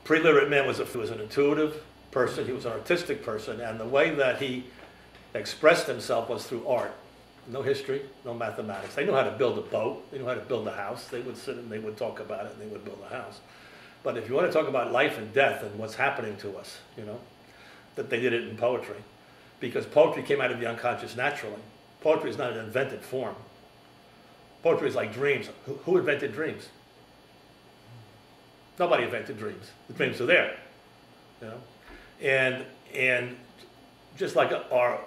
Pre-literate man was an intuitive person, he was an artistic person, and the way that he expressed himself was through art. No history, no mathematics. They knew how to build a boat, they knew how to build a house. They would sit and they would talk about it and they would build a house. But if you want to talk about life and death and what's happening to us, you know, that they did it in poetry. Because poetry came out of the unconscious naturally. Poetry is not an invented form. Poetry is like dreams. Who invented dreams? Nobody invented dreams. The dreams are there, you know. And just like our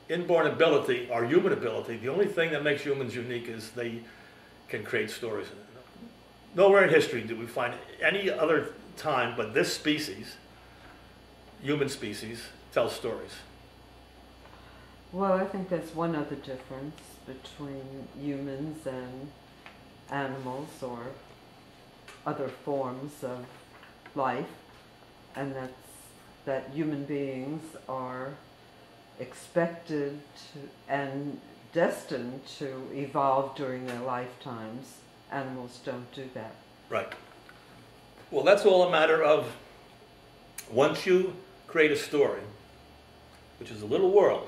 inborn ability, our human ability, the only thing that makes humans unique is they can create stories. Nowhere in history do we find any other time but this species, human species, tells stories. Well, I think that's one other difference between humans and animals or other forms of life, and that's that human beings are expected to and destined to evolve during their lifetimes. Animals don't do that. Right. Well, that's all a matter of once you create a story, which is a little world.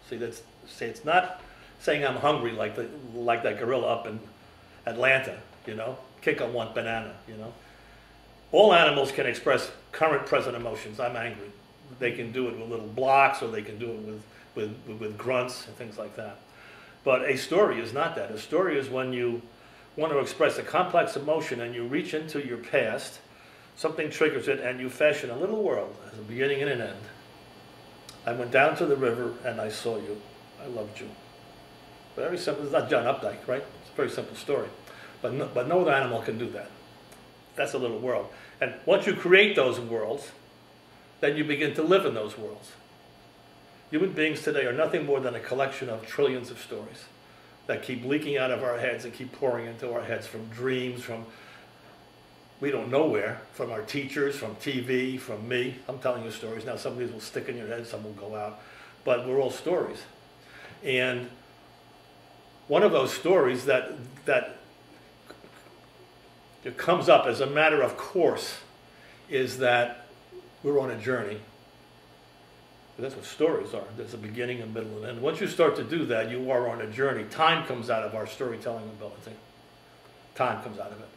See, it's not saying I'm hungry like that gorilla up in Atlanta, you know. Kick on one banana, you know. All animals can express current, present emotions. I'm angry. They can do it with little blocks, or they can do it with grunts and things like that. But a story is not that. A story is when you want to express a complex emotion and you reach into your past, something triggers it, and you fashion a little world as a beginning and an end. I went down to the river and I saw you. I loved you. Very simple. It's not John Updike, right? It's a very simple story. But no other animal can do that. That's a little world. And once you create those worlds, then you begin to live in those worlds. Human beings today are nothing more than a collection of trillions of stories that keep leaking out of our heads and keep pouring into our heads from dreams, from we don't know where, from our teachers, from TV, from me. I'm telling you stories. Now some of these will stick in your head, some will go out. But we're all stories. And one of those stories that it comes up as a matter of course is that we're on a journey. That's what stories are. There's a beginning, a middle, and end. Once you start to do that, you are on a journey. Time comes out of our storytelling ability. Time comes out of it.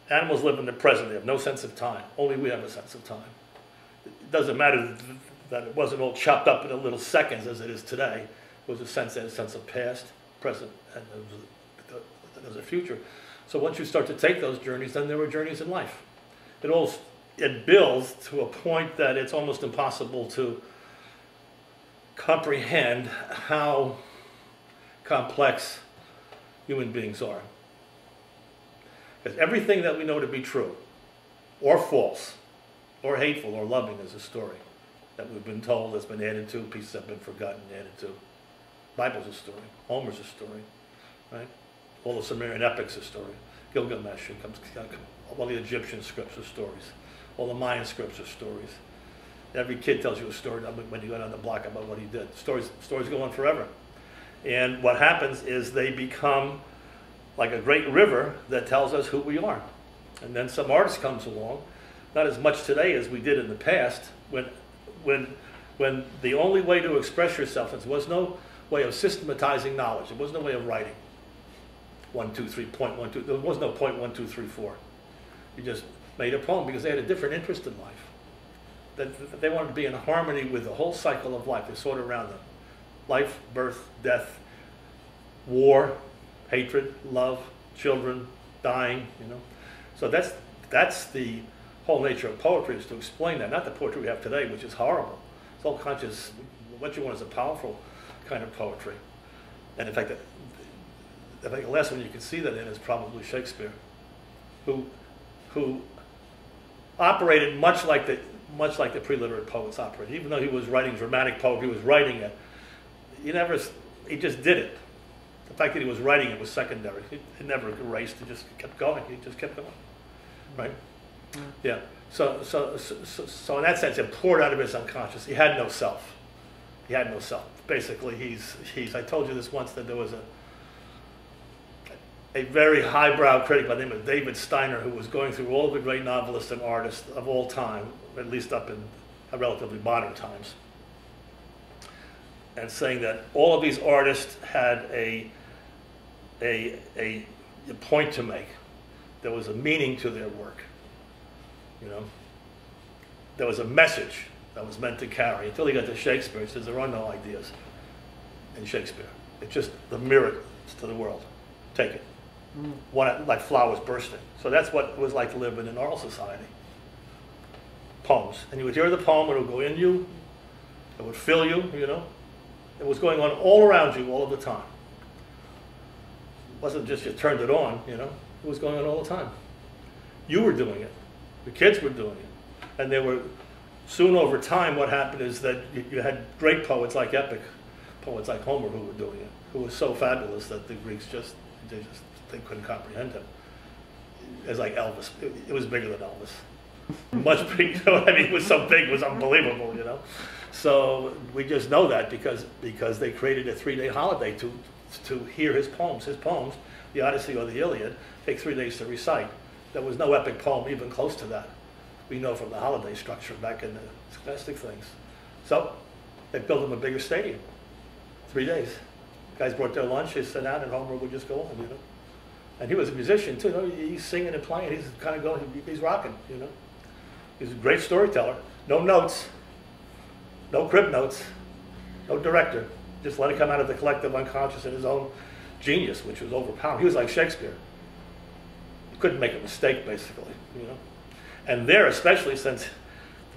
Animals live in the present. They have no sense of time. Only we have a sense of time. It doesn't matter that it wasn't all chopped up into little seconds as it is today. It was a sense of past, present, and there's a future. So once you start to take those journeys, then there are journeys in life. It builds to a point that it's almost impossible to comprehend how complex human beings are. Because everything that we know to be true, or false, or hateful, or loving is a story that we've been told, that's been added to, pieces have been forgotten, added to. Bible's a story. Homer's a story, right? All the Sumerian epics are story. Gilgamesh, all the Egyptian scripts are stories. All the Mayan scripts are stories. Every kid tells you a story when you go down the block about what he did. Stories go on forever. And what happens is they become like a great river that tells us who we are. And then some artist comes along, not as much today as we did in the past, when the only way to express yourself, there was no way of systematizing knowledge. There was no way of writing. 1, 2, 3, point 1, 2. There was no point 1, 2, 3, 4. You just made a poem because they had a different interest in life. They wanted to be in harmony with the whole cycle of life. They saw it around them. Life, birth, death, war, hatred, love, children, dying, you know. So that's the whole nature of poetry, is to explain that. Not the poetry we have today, which is horrible. It's all conscious. What you want is a powerful kind of poetry. And in fact, I think the last one you can see that in is probably Shakespeare, who operated much like the pre-literate poets operated. Even though he was writing dramatic poetry, he was writing it. He just did it. The fact that he was writing it was secondary. It never erased. It just kept going. He just kept going, right? Yeah. So in that sense, it poured out of his unconscious. He had no self. He had no self. Basically, he's. I told you this once, that there was a very highbrow critic by the name of David Steiner, who was going through all of the great novelists and artists of all time, at least up in relatively modern times, and saying that all of these artists had a point to make. There was a meaning to their work. You know, there was a message that was meant to carry. Until he got to Shakespeare, he says there are no ideas in Shakespeare. It's just the mirror to the world. Take it. One like flowers bursting. So that's what it was like to live in an oral society. Poems. And you would hear the poem, and it would go in you, it would fill you, you know. It was going on all around you all of the time. It wasn't just you turned it on, you know. It was going on all the time. You were doing it. The kids were doing it. And they were, soon over time, what happened is that you had great poets like epic poets like Homer who were doing it, who was so fabulous that the Greeks they couldn't comprehend him. It's like Elvis. It was bigger than Elvis. Much bigger, you know what I mean? It was so big, it was unbelievable, you know? So we just know that because they created a 3-day holiday to hear his poems. His poems, the Odyssey or the Iliad, take 3 days to recite. There was no epic poem even close to that. We know from the holiday structure back in the scholastic things. So they built him a bigger stadium. 3 days. Guys brought their lunch, they sat down, and Homer would just go on, you know? And he was a musician too. You know? He's singing and playing. He's kind of going. He's rocking. You know. He's a great storyteller. No notes. No crib notes. No director. Just let it come out of the collective unconscious and his own genius, which was overpowering. He was like Shakespeare. You couldn't make a mistake, basically. You know. And there, especially since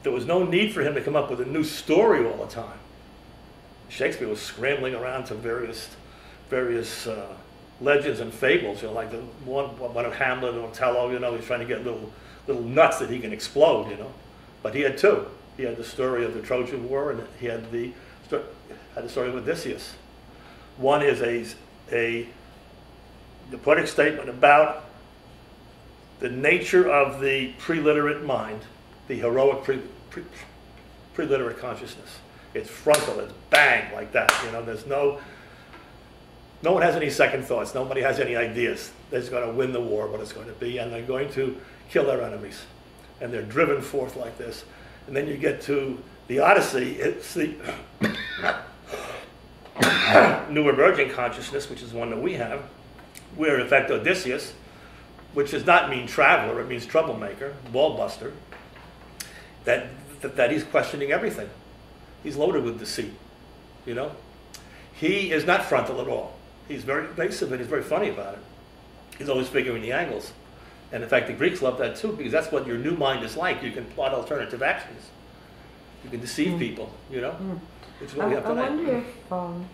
there was no need for him to come up with a new story all the time. Shakespeare was scrambling around to various legends and fables, you know, like the one of Hamlet or Othello, you know, he's trying to get little nuts that he can explode, you know. But he had two. He had the story of the Trojan War, and he had the story of Odysseus. One is a poetic statement about the nature of the pre-literate mind, the heroic pre-literate consciousness. It's frontal, it's bang, like that, you know, there's no one has any second thoughts. Nobody has any ideas. They're just going to win the war, what it's going to be, and they're going to kill their enemies. And they're driven forth like this. And then you get to the Odyssey. It's the new emerging consciousness, which is one that we have, where, in fact, Odysseus, which does not mean traveler, it means troublemaker, ball-buster, that he's questioning everything. He's loaded with deceit, you know. He is not frontal at all. He's very evasive and he's very funny about it. He's always figuring the angles. And in fact, the Greeks love that too, because that's what your new mind is like. You can plot alternative actions. You can deceive people, you know? Which is what we have tonight. I wonder if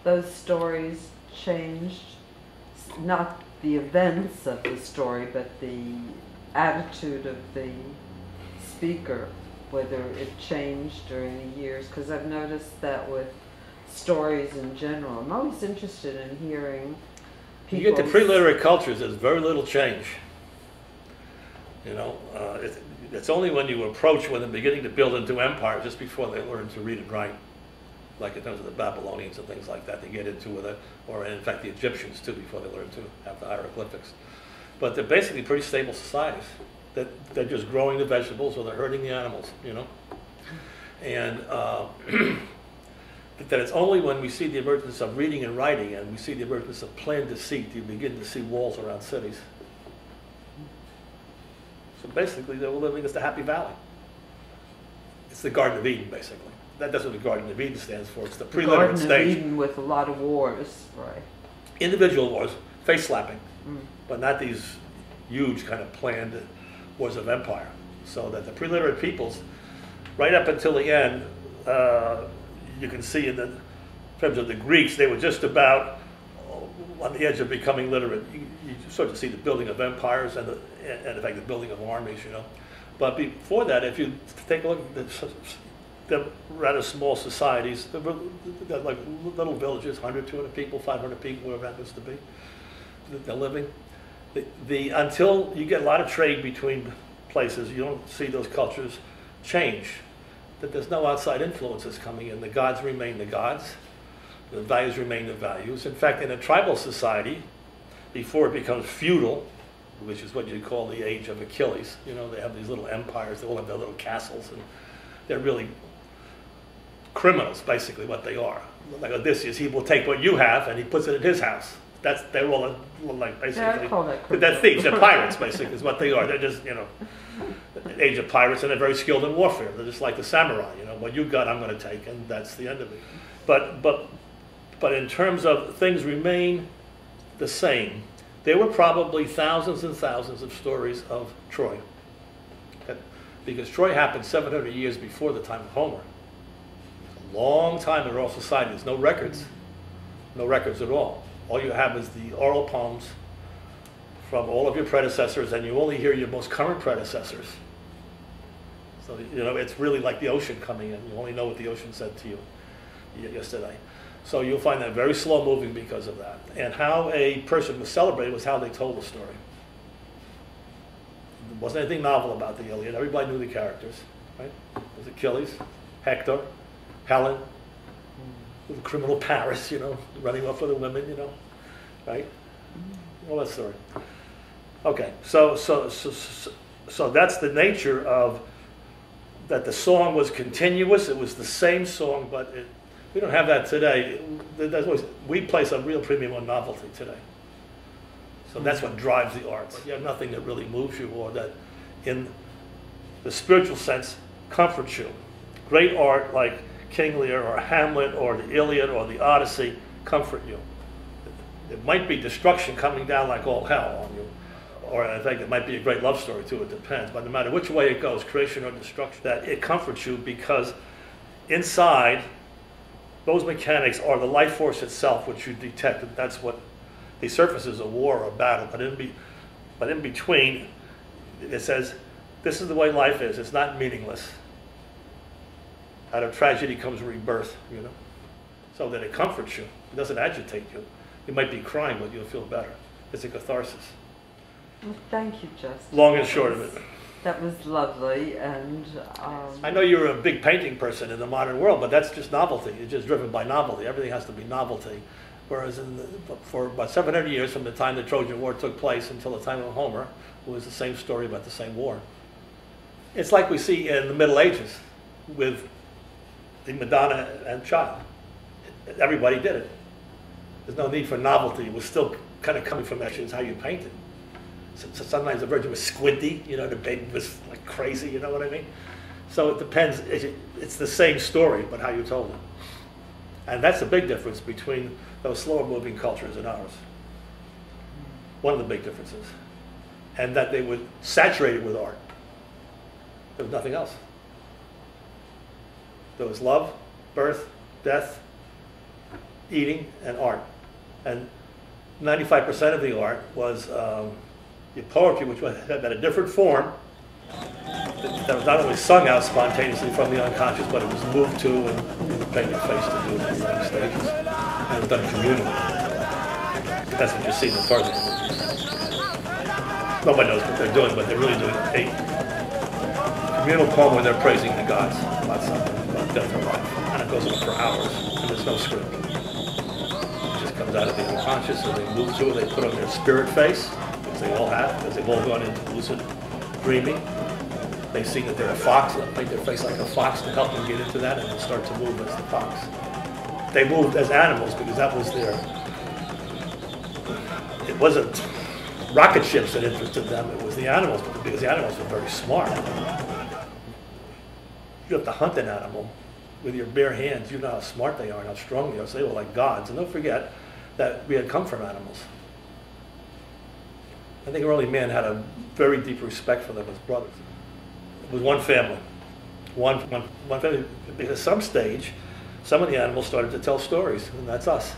those stories changed, not the events of the story, but the attitude of the speaker, whether it changed during the years, because I've noticed that with stories in general. I'm always interested in hearing people. You get to pre-literate cultures, there's very little change. You know, it's only when you approach when they're beginning to build into empires, just before they learn to read and write, like in terms of the Babylonians and things like that, they get into with it, or in fact the Egyptians too, before they learn to have the hieroglyphics. But they're basically pretty stable societies. They're just growing the vegetables or they're herding the animals, you know. And that it's only when we see the emergence of reading and writing and we see the emergence of planned deceit, you begin to see walls around cities. So basically, they were living as the Happy Valley. It's the Garden of Eden, basically. That's what the Garden of Eden stands for. It's the pre-literate stage. Garden of Eden with a lot of wars, right? Individual wars, face-slapping, but not these huge kind of planned wars of empire. So that the pre-literate peoples, right up until the end, you can see in terms of the Greeks, they were just about on the edge of becoming literate. You sort of see the building of empires and in fact the building of armies, you know. But before that, if you take a look at the rather small societies, they're like little villages, 100, 200 people, 500 people, whatever it happens to be, they're living. Until you get a lot of trade between places, you don't see those cultures change. That there's no outside influences coming in. The gods remain the gods. The values remain the values. In fact, in a tribal society, before it becomes feudal, which is what you call the age of Achilles, you know, they have these little empires, they all have their little castles, and they're really criminals, basically, what they are. Like Odysseus, he will take what you have and he puts it in his house. They're all like basically, Yeah, I call that they're thieves, they're pirates, basically, is what they are. They're just, you know, age of pirates, and they're very skilled in warfare. They're just like the samurai, you know, what you got, I'm going to take, and that's the end of it. But in terms of things remain the same, there were probably thousands and thousands of stories of Troy. Because Troy happened 700 years before the time of Homer. It's a long time in oral society. There's no records at all. All you have is the oral poems from all of your predecessors, and you only hear your most current predecessors. So, you know, it's really like the ocean coming in. You only know what the ocean said to you yesterday. So you'll find that very slow moving because of that. And how a person was celebrated was how they told the story. There wasn't anything novel about the Iliad. Everybody knew the characters, right? It was Achilles, Hector, Helen, the criminal Paris, you know, running off with the women, you know, right? All that story. Okay, so that's the nature of that. The song was continuous. It was the same song, but we don't have that today. We place a real premium on novelty today. So that's what drives the arts. You have nothing that really moves you, or that, in the spiritual sense, comforts you. Great art like King Lear or Hamlet or the Iliad or the Odyssey comfort you. It might be destruction coming down like all hell on you, or in fact it might be a great love story too, it depends. But no matter which way it goes, creation or destruction, that it comforts you because inside those mechanics are the life force itself, which you detect. And that's what the surface is, a war or a battle. But in between, it says, this is the way life is. It's not meaningless. Out of tragedy comes rebirth, you know. So that it comforts you. It doesn't agitate you. You might be crying, but you'll feel better. It's a catharsis. Well, thank you, Justin. Long and short of it. That was lovely, and I know you're a big painting person in the modern world, but that's just novelty. It's just driven by novelty. Everything has to be novelty. Whereas for about 700 years, from the time the Trojan War took place until the time of Homer, it was the same story about the same war. It's like we see in the Middle Ages with the Madonna and Child. Everybody did it. There's no need for novelty. It was still kind of coming from that. It's how you paint it. So sometimes the Virgin was squinty, you know, the baby was like crazy, you know what I mean? So it depends. It's the same story, but how you told it. And that's the big difference between those slower moving cultures and ours. One of the big differences. And that they were saturated with art. There was nothing else. There was love, birth, death, eating, and art. And 95% of the art was the poetry, which had a different form, that was not only sung out spontaneously from the unconscious, but it was moved to and painted face to do it on stages. And it was done communally. That's what you see in the Tarzan movies. Nobody knows what they're doing, but they're really doing a communal poem where they're praising the gods about something, about death or life. And it goes on for hours, and there's no script. It just comes out of the unconscious, and they move to it, they put on their spirit face, which they all have, because they've all gone into lucid dreaming. They see that they're a fox, they'll paint their face like a fox to help them get into that, and they'll start to move as the fox. They moved as animals because that was their, it wasn't rocket ships that interested them, it was the animals, because the animals were very smart. You have to hunt an animal with your bare hands. You know how smart they are and how strong they are, so they were like gods. And don't forget that we had come from animals. I think early man had a very deep respect for them as brothers. It was one family. One family. At some stage, some of the animals started to tell stories, and that's us.